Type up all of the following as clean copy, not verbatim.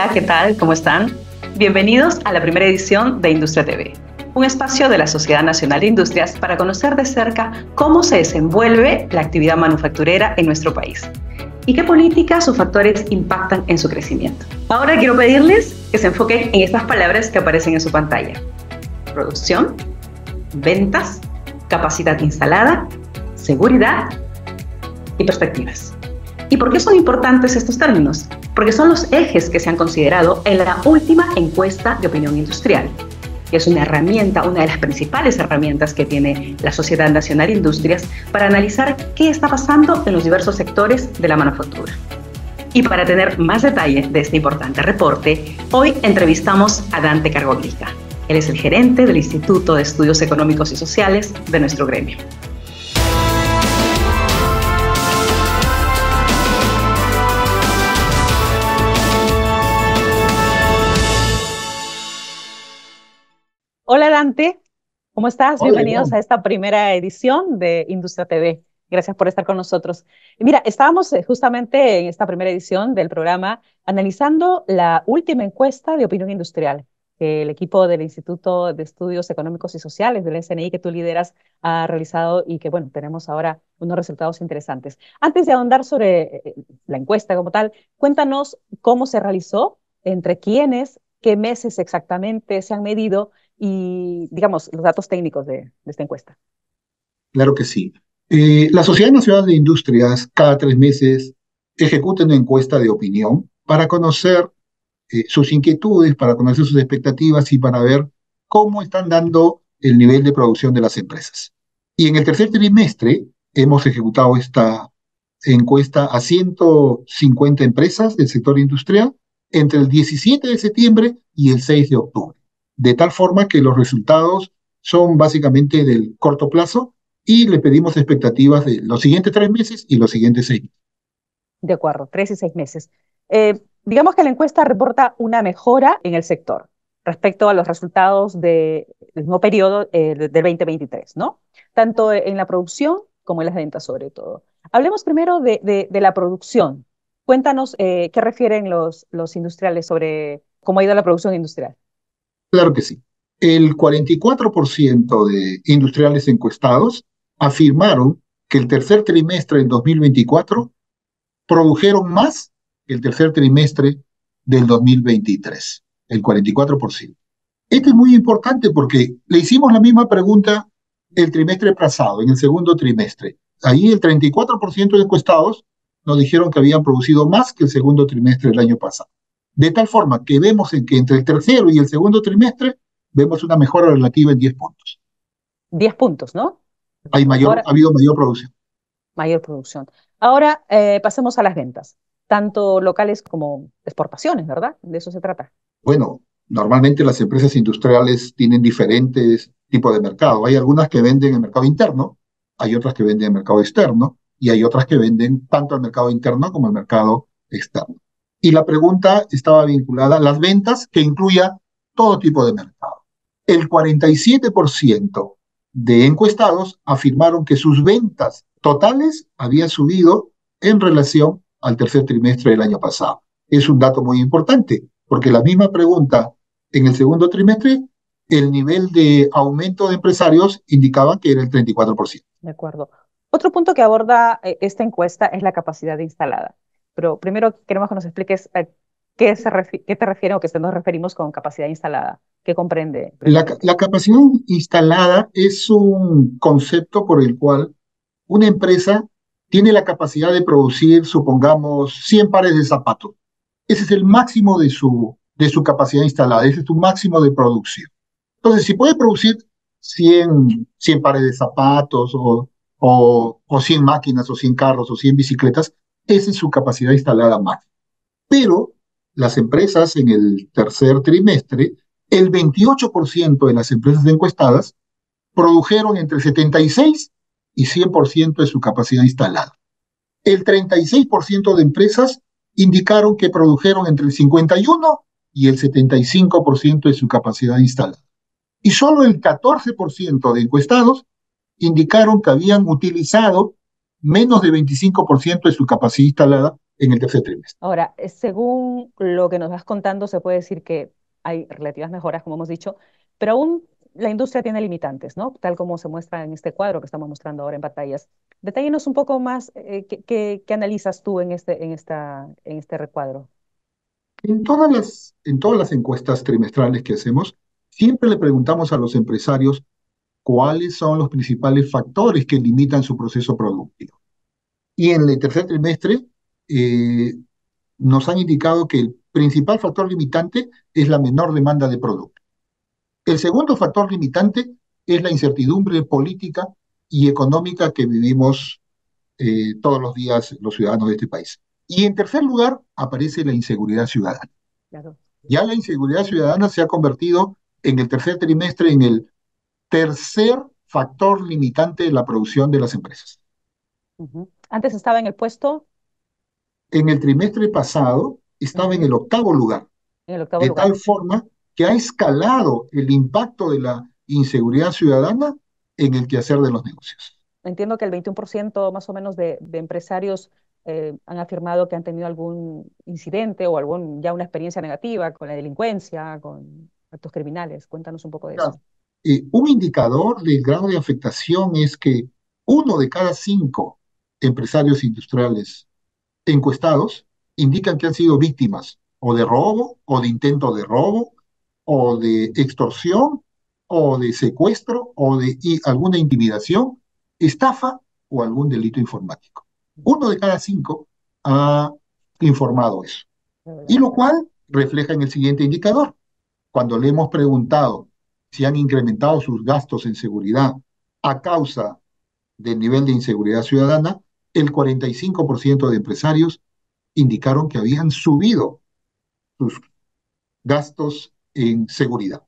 Hola, ¿qué tal? ¿Cómo están? Bienvenidos a la primera edición de Industria TV, un espacio de la Sociedad Nacional de Industrias para conocer de cerca cómo se desenvuelve la actividad manufacturera en nuestro país y qué políticas o factores impactan en su crecimiento. Ahora quiero pedirles que se enfoquen en estas palabras que aparecen en su pantalla: producción, ventas, capacidad instalada, seguridad y perspectivas. ¿Y por qué son importantes estos términos? Porque son los ejes que se han considerado en la última encuesta de opinión industrial, que es una herramienta, una de las principales herramientas que tiene la Sociedad Nacional de Industrias para analizar qué está pasando en los diversos sectores de la manufactura. Y para tener más detalle de este importante reporte, hoy entrevistamos a Dante Cargoglica. Él es el gerente del Instituto de Estudios Económicos y Sociales de nuestro gremio. Hola Dante, ¿cómo estás? Hola, Bienvenidos a Iván. esta primera edición de Industria TV. Gracias por estar con nosotros. Y mira, estábamos justamente en esta primera edición del programa analizando la última encuesta de opinión industrial que el equipo del Instituto de Estudios Económicos y Sociales del SNI que tú lideras ha realizado y que, bueno, tenemos ahora unos resultados interesantes. Antes de ahondar sobre la encuesta como tal, cuéntanos cómo se realizó, entre quiénes, qué meses exactamente se han medido y, digamos, los datos técnicos de esta encuesta. Claro que sí. La Sociedad Nacional de Industrias cada 3 meses ejecuta una encuesta de opinión para conocer sus inquietudes, para conocer sus expectativas y para ver cómo están dando el nivel de producción de las empresas. Y en el tercer trimestre hemos ejecutado esta encuesta a 150 empresas del sector industrial entre el 17 de septiembre y el 6 de octubre, de tal forma que los resultados son básicamente del corto plazo y le pedimos expectativas de los siguientes 3 meses y los siguientes 6. De acuerdo, 3 y 6 meses. Digamos que la encuesta reporta una mejora en el sector respecto a los resultados del mismo periodo del 2023, ¿no? Tanto en la producción como en las ventas, sobre todo. Hablemos primero de la producción. Cuéntanos qué refieren los industriales sobre cómo ha ido la producción industrial. Claro que sí. El 44% de industriales encuestados afirmaron que el tercer trimestre del 2024 produjeron más que el tercer trimestre del 2023, el 44%. Esto es muy importante porque le hicimos la misma pregunta el trimestre pasado, en el segundo trimestre. Ahí el 34% de encuestados nos dijeron que habían producido más que el segundo trimestre del año pasado. De tal forma que vemos en que entre el tercero y el segundo trimestre vemos una mejora relativa en 10 puntos. 10 puntos, ¿no? Ha Mejor, habido mayor producción. mayor producción. Ahora pasemos a las ventas, tanto locales como exportaciones, ¿verdad? De eso se trata. Bueno, normalmente las empresas industriales tienen diferentes tipos de mercado. Hay algunas que venden en el mercado interno, hay otras que venden en el mercado externo y hay otras que venden tanto al mercado interno como al mercado externo. Y la pregunta estaba vinculada a las ventas que incluya todo tipo de mercado. El 47% de encuestados afirmaron que sus ventas totales habían subido en relación al tercer trimestre del año pasado. Es un dato muy importante, porque la misma pregunta en el segundo trimestre, el nivel de aumento de empresarios indicaba que era el 34%. De acuerdo. Otro punto que aborda esta encuesta es la capacidad instalada. Pero primero queremos que nos expliques qué te refieres o qué nos referimos con capacidad instalada. ¿Qué comprende plenamente? La capacidad instalada es un concepto por el cual una empresa tiene la capacidad de producir, supongamos, 100 pares de zapatos. Ese es el máximo de su capacidad instalada, ese es su máximo de producción. Entonces, si puede producir 100 pares de zapatos o 100 máquinas o 100 carros o 100 bicicletas, esa es su capacidad instalada máxima. Pero las empresas en el tercer trimestre, el 28% de las empresas encuestadas produjeron entre 76 y 100% de su capacidad instalada. El 36% de empresas indicaron que produjeron entre el 51 y el 75% de su capacidad instalada. Y solo el 14% de encuestados indicaron que habían utilizado menos de 25% de su capacidad instalada en el tercer trimestre. Ahora, según lo que nos vas contando, se puede decir que hay relativas mejoras, como hemos dicho, pero aún la industria tiene limitantes, ¿no? Tal como se muestra en este cuadro que estamos mostrando ahora en pantallas. Detállenos un poco más qué analizas tú en este recuadro. En todas las encuestas trimestrales que hacemos, siempre le preguntamos a los empresarios cuáles son los principales factores que limitan su proceso productivo. Y en el tercer trimestre eh, nos han indicado que el principal factor limitante es la menor demanda de producto. El segundo factor limitante es la incertidumbre política y económica que vivimos todos los días los ciudadanos de este país. Y en tercer lugar aparece la inseguridad ciudadana. Claro. Ya la inseguridad ciudadana se ha convertido en el tercer trimestre en el tercer factor limitante de la producción de las empresas. Ujú. Antes estaba en el puesto, En el trimestre pasado estaba en ujú, el octavo lugar, en el octavo de lugar. tal forma que ha escalado el impacto de la inseguridad ciudadana en el quehacer de los negocios. Entiendo que el 21% más o menos de empresarios han afirmado que han tenido algún incidente o ya una experiencia negativa con la delincuencia, con actos criminales. Cuéntanos un poco de Ya, eso. un indicador del grado de afectación es que uno de cada cinco empresarios industriales encuestados indican que han sido víctimas o de robo, o de intento de robo, o de extorsión, o de secuestro, o de alguna intimidación, estafa o algún delito informático. Uno de cada cinco ha informado eso. De Y verdad, lo cual refleja en el siguiente indicador. Cuando le hemos preguntado si han incrementado sus gastos en seguridad a causa del nivel de inseguridad ciudadana, el 45% de empresarios indicaron que habían subido sus gastos en seguridad.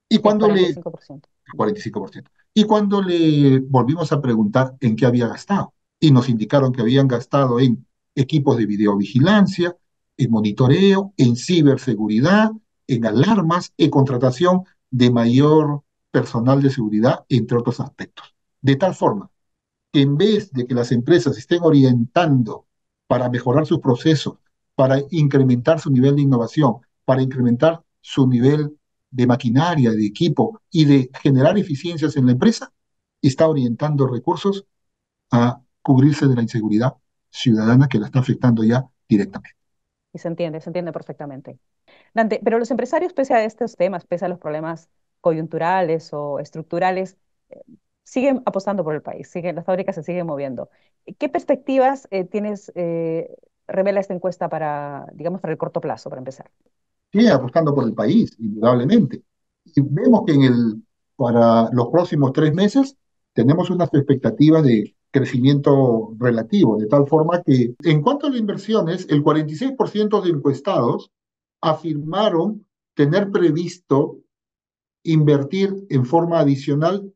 Y el cuando le, 45%. 45%. Y cuando le volvimos a preguntar en qué había gastado, y nos indicaron que habían gastado en equipos de videovigilancia, en monitoreo, en ciberseguridad, en alarmas, en contratación de mayor personal de seguridad, entre otros aspectos. De tal forma que en vez de que las empresas estén orientando para mejorar sus procesos, para incrementar su nivel de innovación, para incrementar su nivel de maquinaria, de equipo y de generar eficiencias en la empresa, está orientando recursos a cubrirse de la inseguridad ciudadana que la está afectando ya directamente. Y se entiende perfectamente. Dante, pero los empresarios, pese a estos temas, pese a los problemas coyunturales o estructurales, eh, siguen apostando por el país, las fábricas se siguen moviendo. ¿Qué perspectivas revela esta encuesta para, digamos, para el corto plazo, para empezar? Sigue apostando por el país, indudablemente. Y vemos que para los próximos 3 meses tenemos unas expectativas de crecimiento relativo, de tal forma que en cuanto a las inversiones, el 46% de encuestados afirmaron tener previsto invertir en forma adicional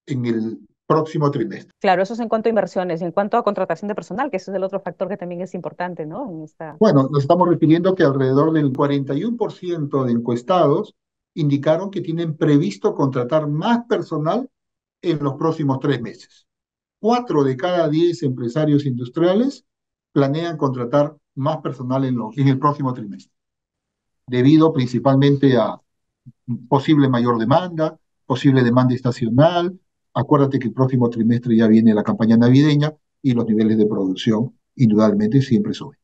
en el próximo trimestre. Claro, eso es en cuanto a inversiones y en cuanto a contratación de personal, que ese es el otro factor que también es importante, ¿no? En esta... Bueno, nos estamos refiriendo que alrededor del 41% de encuestados indicaron que tienen previsto contratar más personal en los próximos 3 meses. 4 de cada 10 empresarios industriales planean contratar más personal en el próximo trimestre, debido principalmente a posible mayor demanda, posible demanda estacional. Acuérdate que el próximo trimestre ya viene la campaña navideña y los niveles de producción indudablemente siempre suben.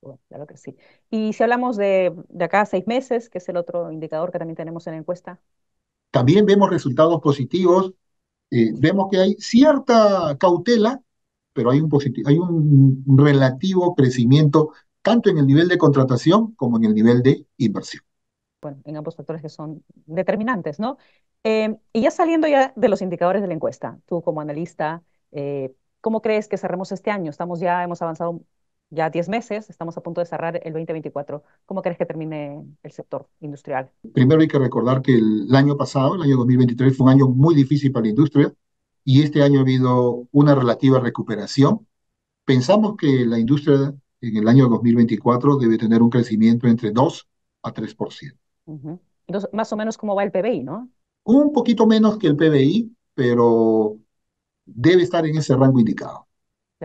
Bueno, claro que sí. Y si hablamos de acá a 6 meses, que es el otro indicador que también tenemos en la encuesta. También vemos resultados positivos, vemos que hay cierta cautela, pero hay un relativo crecimiento tanto en el nivel de contratación como en el nivel de inversión. Bueno, en ambos factores que son determinantes, ¿no? Y ya saliendo ya de los indicadores de la encuesta, tú como analista, ¿cómo crees que cerremos este año? Hemos avanzado ya 10 meses, estamos a punto de cerrar el 2024. ¿Cómo crees que termine el sector industrial? Primero hay que recordar que el año pasado, el año 2023, fue un año muy difícil para la industria y este año ha habido una relativa recuperación. Pensamos que la industria en el año 2024 debe tener un crecimiento entre 2 a 3%. Ujú. Entonces, más o menos cómo va el PBI, ¿no? Un poquito menos que el PBI, pero debe estar en ese rango indicado.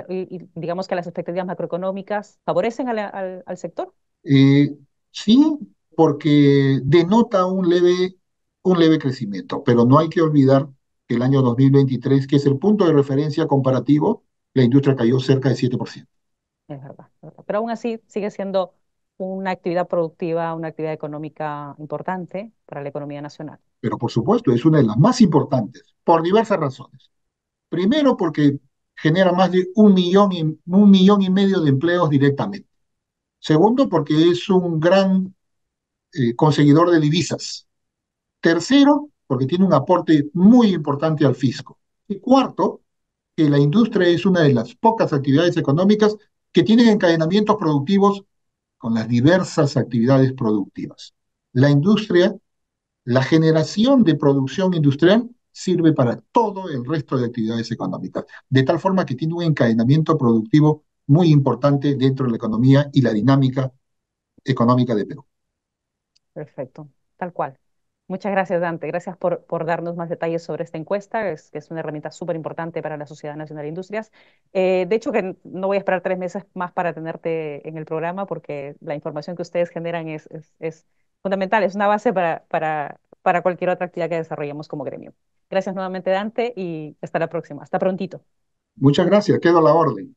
Y digamos que las expectativas macroeconómicas favorecen al sector. Eh, sí, porque denota un leve crecimiento, pero no hay que olvidar que el año 2023, que es el punto de referencia comparativo, la industria cayó cerca de 7%. Es verdad, es verdad. Pero aún así sigue siendo una actividad productiva, una actividad económica importante para la economía nacional. Pero por supuesto, es una de las más importantes, por diversas razones. Primero, porque genera más de 1,5 millones de empleos directamente. Segundo, porque es un gran conseguidor de divisas. Tercero, porque tiene un aporte muy importante al fisco. Y cuarto, que la industria es una de las pocas actividades económicas que tienen encadenamientos productivos con las diversas actividades productivas. La industria, la generación de producción industrial sirve para todo el resto de actividades económicas, de tal forma que tiene un encadenamiento productivo muy importante dentro de la economía y la dinámica económica de Perú. Perfecto, tal cual. Muchas gracias, Dante. Gracias por darnos más detalles sobre esta encuesta, que es una herramienta súper importante para la Sociedad Nacional de Industrias. De hecho, que no voy a esperar 3 meses más para tenerte en el programa porque la información que ustedes generan es fundamental, es una base para cualquier otra actividad que desarrollemos como gremio. Gracias nuevamente, Dante, y hasta la próxima. Hasta prontito. Muchas gracias, quedo a la orden.